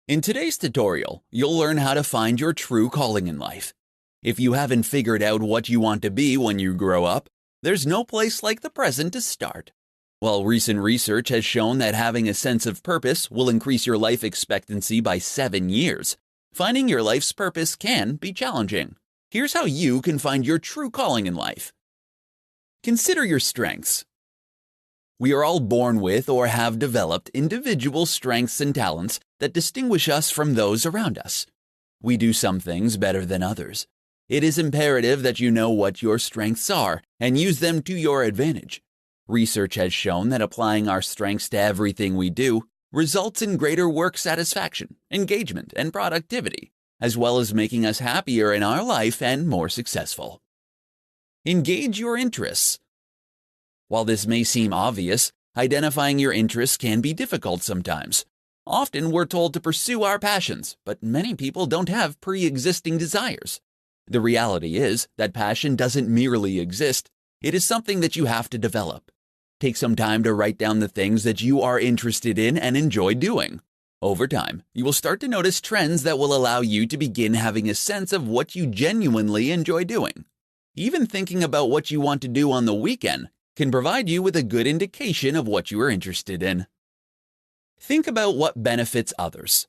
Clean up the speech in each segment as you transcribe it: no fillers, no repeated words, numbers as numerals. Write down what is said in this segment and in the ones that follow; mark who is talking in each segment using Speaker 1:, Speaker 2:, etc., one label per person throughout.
Speaker 1: In today's tutorial, you'll learn how to find your true calling in life. If you haven't figured out what you want to be when you grow up, there's no place like the present to start. While recent research has shown that having a sense of purpose will increase your life expectancy by 7 years, finding your life's purpose can be challenging. Here's how you can find your true calling in life. Consider your strengths. We are all born with or have developed individual strengths and talents that distinguish us from those around us. We do some things better than others. It is imperative that you know what your strengths are and use them to your advantage. Research has shown that applying our strengths to everything we do results in greater work satisfaction, engagement, and productivity, as well as making us happier in our life and more successful. Engage your interests. While this may seem obvious, identifying your interests can be difficult sometimes. Often we're told to pursue our passions, but many people don't have pre-existing desires. The reality is that passion doesn't merely exist, it is something that you have to develop. Take some time to write down the things that you are interested in and enjoy doing. Over time, you will start to notice trends that will allow you to begin having a sense of what you genuinely enjoy doing. Even thinking about what you want to do on the weekend can provide you with a good indication of what you are interested in. Think about what benefits others.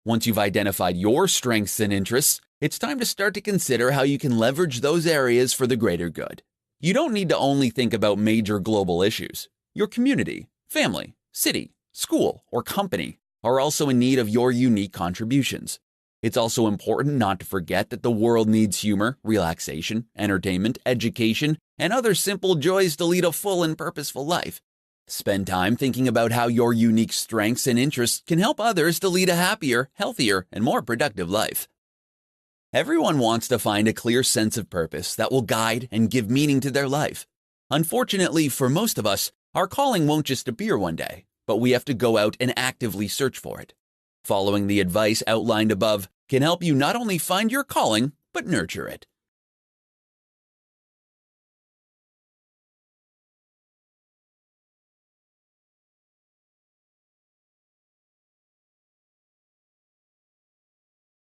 Speaker 1: Once you've identified your strengths and interests, it's time to start to consider how you can leverage those areas for the greater good. You don't need to only think about major global issues. Your community, family, city, school, or company are also in need of your unique contributions. It's also important not to forget that the world needs humor, relaxation, entertainment, education, and other simple joys to lead a full and purposeful life. Spend time thinking about how your unique strengths and interests can help others to lead a happier, healthier, and more productive life. Everyone wants to find a clear sense of purpose that will guide and give meaning to their life. Unfortunately, for most of us, our calling won't just appear one day, but we have to go out and actively search for it. Following the advice outlined above can help you not only find your calling, but nurture it.